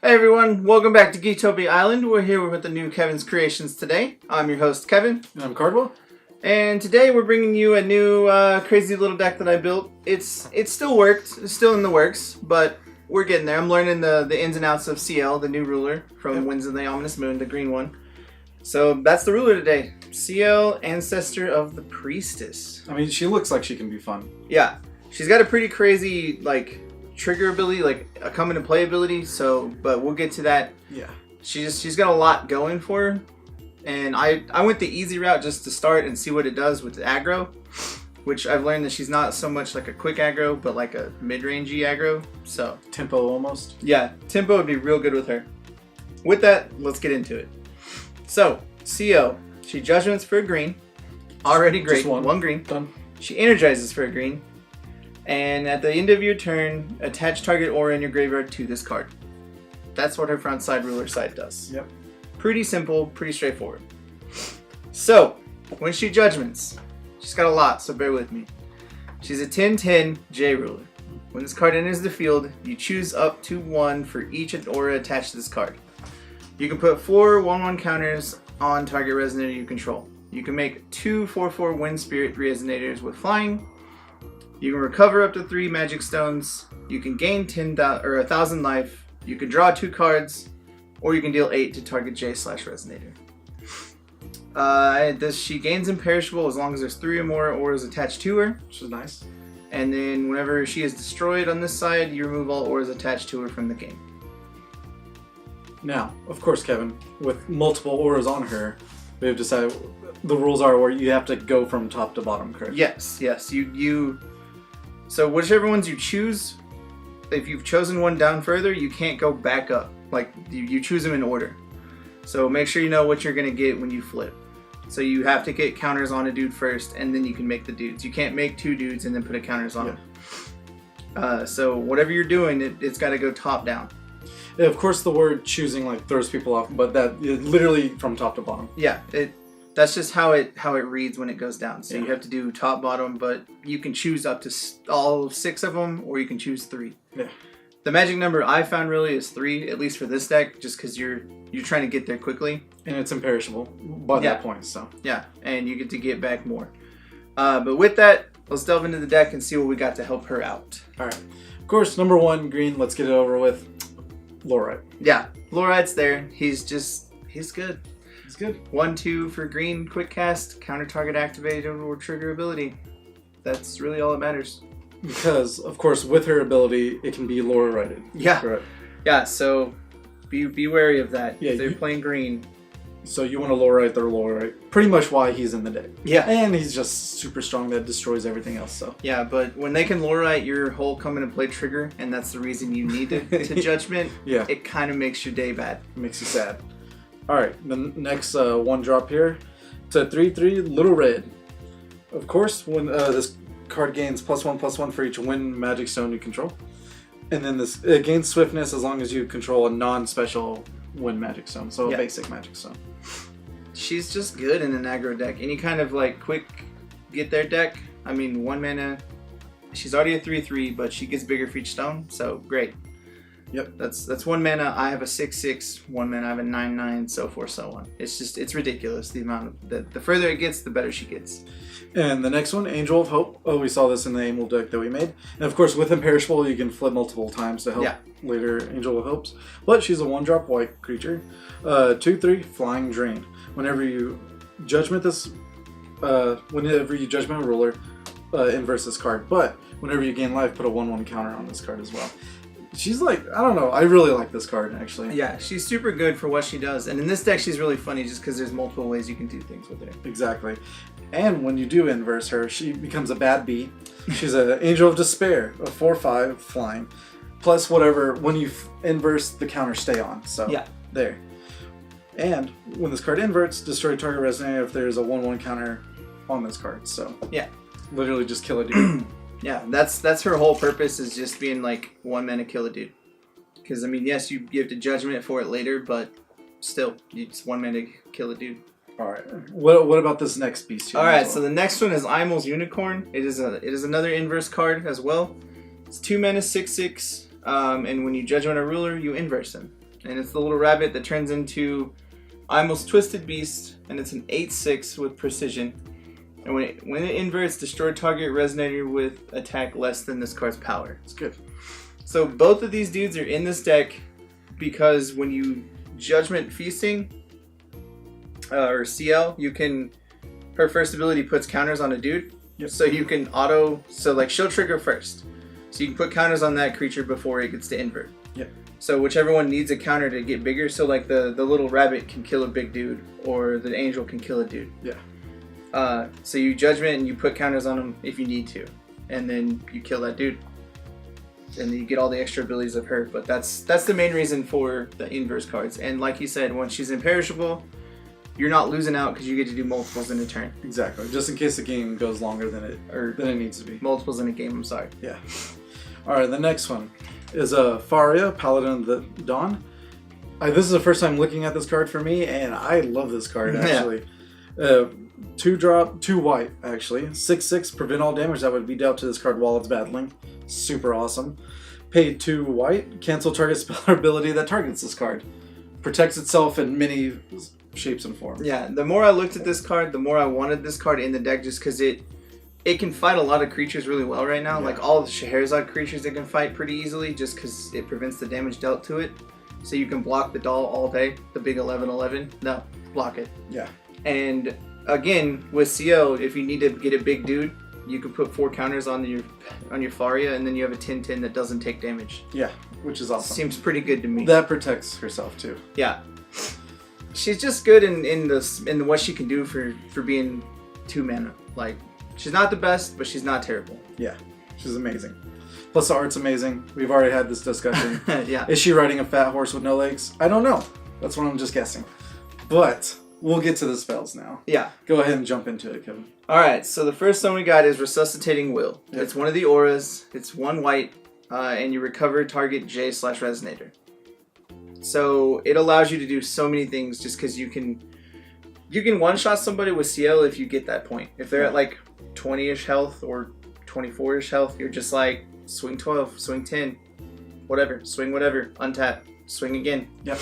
Hey everyone, welcome back to Geektopia Island. We're here with the new Kevin's Kreations today. I'm your host, Kevin. And I'm Cardwell. And today we're bringing you a new crazy little deck that I built. It still worked, it's still in the works, but we're getting there. I'm learning the ins and outs of Ciel, the new ruler from Winds of the Ominous Moon, the green one. So that's the ruler today. Ciel, Ancestor of the Priestess. I mean, she looks like she can be fun. Yeah, she's got a pretty crazy, trigger ability, a come into play ability, but we'll get to that. Yeah. She's got a lot going for her. And I went the easy route just to start and see what it does with the aggro, which I've learned that she's not so much like a quick aggro, but like a mid-rangey aggro. So Tempo almost. yeah, tempo would be real good with her. With that, let's get into it. So, Ciel, she judgments for a green. Already great. Just one green. Done. She energizes for a green. And at the end of your turn, attach target aura in your graveyard to this card. That's what her front side ruler side does. Yep. Pretty simple, pretty straightforward. So, when she judgments, she's got a lot, so bear with me. She's a 10/10 J ruler. When this card enters the field, you choose up to 1 for each aura attached to this card. You can put 4 1/1 counters on target resonator you control. You can make 2 4/4 Wind Spirit Resonators with flying. You can recover up to 3 magic stones. You can gain 1,000 life. You can draw 2 cards, or you can deal 8 to target J/Resonator. She gains imperishable as long as there's 3 or more auras attached to her. Which is nice. And then whenever she is destroyed on this side, you remove all auras attached to her from the game. Now, of course, Kevin, with multiple auras on her, we have decided the rules are where you have to go from top to bottom, correct? Yes. So whichever ones you choose, if you've chosen one down further, you can't go back up. You choose them in order. So make sure you know what you're going to get when you flip. So you have to get counters on a dude first, and then you can make the dudes. You can't make 2 dudes and then put a counters on them. So whatever you're doing, it's got to go top down. Yeah, of course, the word choosing throws people off, but that literally from top to bottom. Yeah, that's just how it reads when it goes down. So you have to do top, bottom, but you can choose up to all 6 of them, or you can choose 3. Yeah. The magic number I found really is 3, at least for this deck, just because you're trying to get there quickly. And it's imperishable by that point, so. Yeah, and you get to get back more. But with that, let's delve into the deck and see what we got to help her out. All right. Of course, number 1, green, let's get it over with. Laurite. Yeah, Laurite's there. He's good. He's good. 1/2 for green, quick cast, counter target activated or trigger ability. That's really all that matters. Because, of course, with her ability, it can be Laurite. Yeah. Correct. Yeah, so be wary of that. Yeah, if they're playing green. So you want to Laurite their Laurite. Pretty much why he's in the deck. Yeah. And he's just super strong that destroys everything else, so. Yeah, but when they can Laurite your whole come into play trigger, and that's the reason you need it to judgment, yeah, it kind of makes your day bad. It makes you sad. Alright, the next 1 drop here. It's a 3/3 Little Red. Of course, when this card gains +1/+1 for each wind magic stone you control. And then it gains swiftness as long as you control a non-special wind magic stone, so a basic magic stone. She's just good in an aggro deck. Any kind of quick get there deck. I mean, 1 mana. She's already a 3/3, but she gets bigger for each stone, so great. Yep. That's 1 mana. I have a 6/6. 1 mana. I have a 9/9. So forth, so on. It's ridiculous the amount of the further it gets, the better she gets. And the next one, Angel of Hope. Oh, we saw this in the Aimul deck that we made. And of course, with Imperishable, you can flip multiple times to help later Angel of Hopes. But she's a 1-drop white creature. 2/3 Flying Drain. Whenever you judgment a ruler, inverse this card. But whenever you gain life, put a 1/1 counter on this card as well. She's I don't know, I really like this card, actually. Yeah, she's super good for what she does. And in this deck, she's really funny just because there's multiple ways you can do things with her. Exactly. And when you do inverse her, she becomes a bad bee. She's an Angel of Despair, a 4/5 flying. Plus whatever, when you inverse, the counter stay on. So, there. And when this card inverts, destroy target resonator if there's a 1/1 counter on this card. So, literally just kill a dude. Yeah, that's her whole purpose, is just being 1 mana kill a dude. Because, I mean, yes, you have to judgment for it later, but still, it's 1 mana kill a dude. Alright, what about this next beast here? Alright, so the next one is Aimul's Unicorn. It is another inverse card as well. It's 2 mana, 6/6, and when you judgment a ruler, you inverse him. And it's the little rabbit that turns into Aimul's Twisted Beast, and it's an 8/6 with precision. And when it inverts, destroy target resonator with attack less than this card's power. It's good. So both of these dudes are in this deck because when you Judgment Fiethsing or Ciel, you can... Her first ability puts counters on a dude. Yep. So you can auto... So like she'll trigger first. So you can put counters on that creature before it gets to invert. Yep. So whichever one needs a counter to get bigger. So like the little rabbit can kill a big dude, or the angel can kill a dude. Yeah. So you Judgment and you put counters on them if you need to. And then you kill that dude. And then you get all the extra abilities of her. But that's the main reason for the inverse cards. And like you said, when she's imperishable, you're not losing out because you get to do multiples in a turn. Exactly. Just in case the game goes longer than it needs to be. Multiples in a game, I'm sorry. Yeah. Alright, the next one is Faria, Paladin of the Dawn. This is the first time looking at this card for me, and I love this card, actually. 2-drop, 2 white, actually. 6/6, prevent all damage that would be dealt to this card while it's battling. Super awesome. Pay 2 white, cancel target spell or ability that targets this card. Protects itself in many shapes and forms. Yeah, the more I looked at this card, the more I wanted this card in the deck just because it can fight a lot of creatures really well right now. Yeah. Like all the Scheherazade creatures it can fight pretty easily just because it prevents the damage dealt to it. So you can block the doll all day, the big 11/11. No, block it. Yeah. And again, with Ciel, if you need to get a big dude, you can put 4 counters on your Faria, and then you have a 10/10 that doesn't take damage. Yeah, which is awesome. Seems pretty good to me. That protects herself too. Yeah. She's just good in what she can do for being 2 mana. Like, she's not the best, but she's not terrible. Yeah, she's amazing. Plus the art's amazing. We've already had this discussion. Yeah. Is she riding a fat horse with no legs? I don't know. That's what I'm just guessing. But we'll get to the spells now. Yeah. Go ahead and jump into it, Kevin. Alright, so the first one we got is Resuscitating Will. Yep. It's one of the auras. It's 1 white, and you recover target J/Resonator. So it allows you to do so many things just because you can one-shot somebody with Ciel if you get that point. If they're at like 20-ish health or 24-ish health, you're just like, swing 12, swing 10, whatever, swing whatever, untap, swing again. Yep.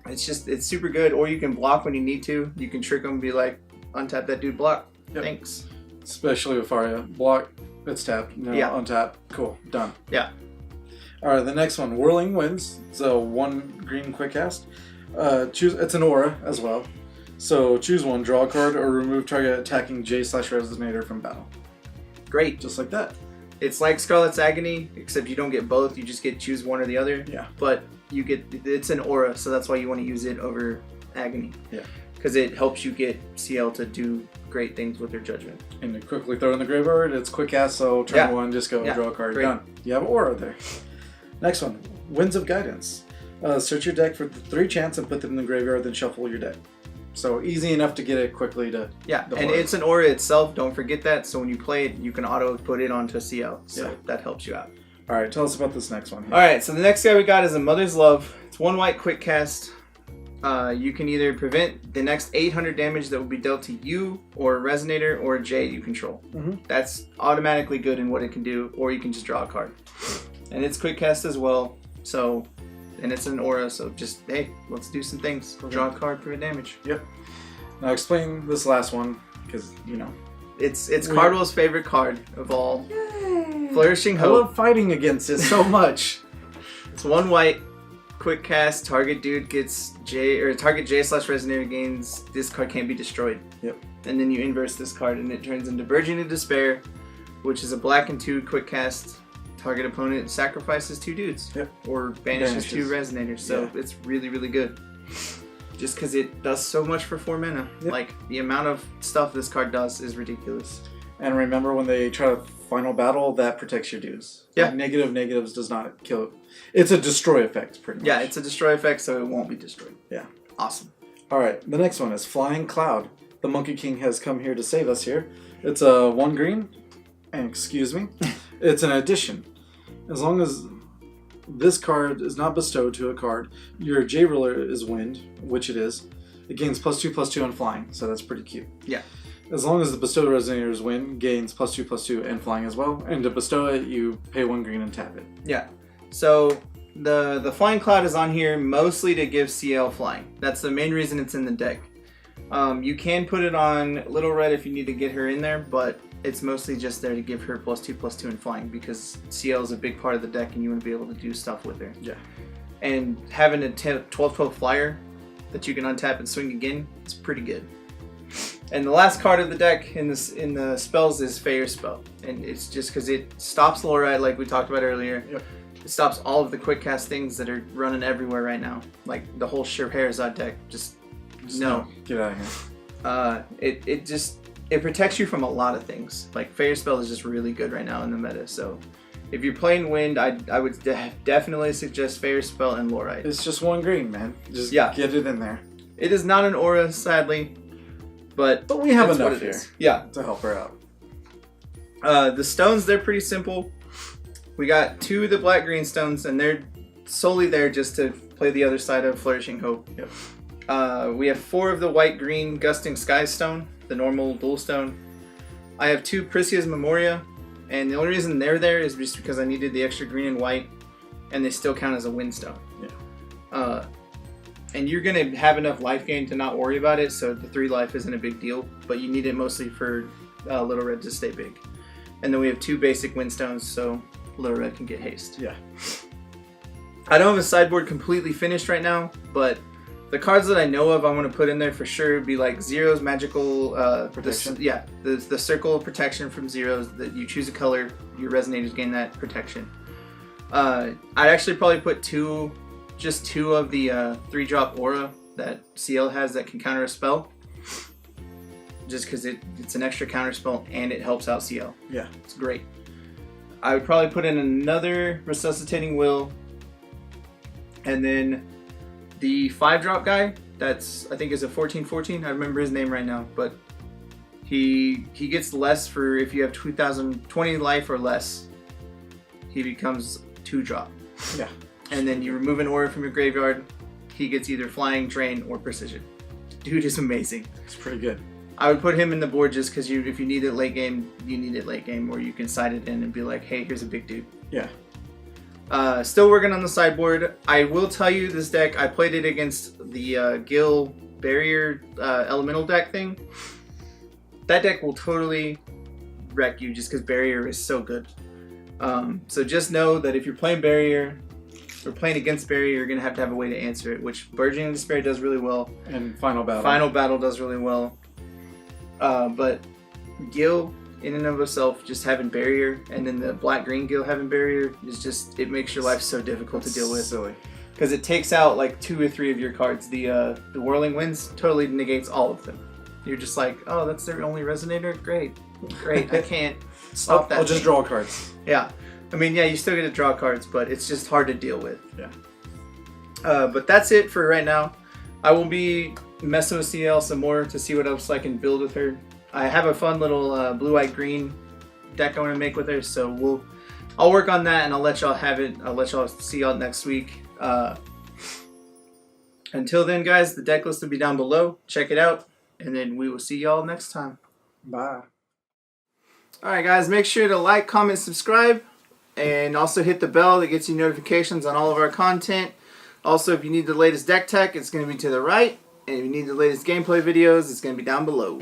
It's super good. Or you can block when you need to. You can trick them and be like, untap that dude, block. Yep. Thanks. Especially with Faria. Block, it's tapped. No, yeah. Untap. Cool. Done. Yeah. Alright, the next one, Whirling Winds. It's a 1 green quick cast. It's an aura as well. So choose 1, draw a card, or remove target attacking J/Resonator from battle. Great. Just like that. It's like Scarlet's Agony, except you don't get both. You just get choose 1 or the other. Yeah. But it's an aura, so that's why you want to use it over Agony. Yeah. Because it helps you get Ciel to do great things with her Judgment. And to quickly throw in the graveyard, it's quick cast, so turn 1, just go draw a card. Great. Done. You have an aura there. Next one, Winds of Guidance. Search your deck for the 3 chants and put them in the graveyard, then shuffle your deck. So easy enough to get it quickly to and it's an aura itself, don't forget that. So when you play it, you can auto put it onto Ciel. So that helps you out. Alright, tell us about this next one here. Alright, so the next guy we got is a Mother's Love. It's 1 white quick cast. You can either prevent the next 800 damage that will be dealt to you, or a Resonator, or a J you control. Mm-hmm. That's automatically good in what it can do, or you can just draw a card. And it's quick cast as well, so, and it's an aura, so just, hey, let's do some things. Draw a card, prevent damage. Yep. Now explain this last one, because, you know. It's Cardwell's favorite card of all. Yay. Flourishing Hope. I love fighting against it so much. It's 1 white, quick cast, target dude gets target J/Resonator gains, this card can't be destroyed. Yep. And then you inverse this card and it turns into Burgeoning Despair, which is a black and 2 quick cast. Target opponent sacrifices 2 dudes. Yep. Or banishes 2 Resonators. So it's really, really good. Just because it does so much for 4 mana. Yep. Like, the amount of stuff this card does is ridiculous. And remember, when they try to final battle, that protects your dudes. Yeah. Like negatives does not kill. It's a destroy effect, pretty much. Yeah, it's a destroy effect, so it won't be destroyed. Yeah. Awesome. Alright, the next one is Flying Cloud. The Monkey King has come here to save us here. It's a 1 green. And excuse me. It's an addition. As long as this card is not bestowed to a card, your J ruler is wind, which it is. It gains +2/+2 on flying, so that's pretty cute. Yeah. As long as the bestowed Resonators win, gains +2/+2 and flying as well. And to bestow it, you pay 1 green and tap it. Yeah. So the Flying Cloud is on here mostly to give Ciel flying. That's the main reason it's in the deck. You can put it on Little Red if you need to get her in there, but it's mostly just there to give her +2/+2 in flying because Ciel is a big part of the deck and you want to be able to do stuff with her. Yeah. And having a 12/12 flyer that you can untap and swing again, it's pretty good. And the last card of the deck in the spells is Faerur spell, and it's just because it stops Laurite like we talked about earlier. Yep. It stops all of the quick cast things that are running everywhere right now, like the whole Scheherazade deck. Just no, get out of here. It protects you from a lot of things. Like Faerur spell is just really good right now in the meta. So if you're playing Wind, I would definitely suggest Faerur spell and Laurite. It's just 1 green, man. Just get it in there. It is not an aura, sadly. But we have enough here to help her out. The stones, they're pretty simple. We got 2 of the black-green stones, and they're solely there just to play the other side of Flourishing Hope. Yep. We have 4 of the white-green Gusting Sky Stone, the normal dual stone. I have 2 Pricia's Memoria, and the only reason they're there is just because I needed the extra green and white, and they still count as a wind stone. Yeah. And you're going to have enough life gain to not worry about it, so the 3 life isn't a big deal, but you need it mostly for Little Red to stay big. And then we have 2 basic windstones, so Little Red can get haste. Yeah. I don't have a sideboard completely finished right now, but the cards that I know of I want to put in there for sure would be like Zero's magical protection. The circle of protection from Zero's, that you choose a color, your Resonators gain that protection. I'd actually probably put just 2 of the 3-drop aura that Ciel has that can counter a spell. Just because it's an extra counter spell and it helps out Ciel. Yeah. It's great. I would probably put in another Resuscitating Will. And then the 5-drop guy, I think is a 14/14. I remember his name right now. But he gets less for if you have 2020 life or less. He becomes 2-drop. Yeah. And then you remove an aura from your graveyard, he gets either flying, drain, or precision. Dude is amazing. It's pretty good. I would put him in the board just because if you need it late game, you need it late game, or you can side it in and be like, hey, here's a big dude. Yeah. Still working on the sideboard. I will tell you this deck, I played it against the Gil Barrier Elemental deck thing. That deck will totally wreck you just because Barrier is so good. So just know that if you're playing Barrier, or playing against Barrier, you're going to have a way to answer it, which Burgeoning Despair does really well. And Final Battle. Final Battle does really well. But Gil, in and of itself, just having Barrier, and then the black-green Gil having Barrier, is just, it makes your life so difficult to deal with. Silly. Because it takes out like 2 or 3 of your cards. The Whirling Winds totally negates all of them. You're just like, oh, that's their only Resonator? Great. I can't stop that. I'll just draw cards. Yeah. I mean, yeah, you still get to draw cards, but it's just hard to deal with. Yeah. But that's it for right now. I will be messing with Ciel some more to see what else I can build with her. I have a fun little blue-white-green deck I want to make with her, so I'll work on that and I'll let y'all have it. I'll let y'all see y'all next week. Until then, guys, the deck list will be down below. Check it out, and then we will see y'all next time. Bye. Alright, guys, make sure to like, comment, subscribe. And also hit the bell that gets you notifications on all of our content. Also, if you need the latest deck tech, it's going to be to the right. And if you need the latest gameplay videos, it's going to be down below.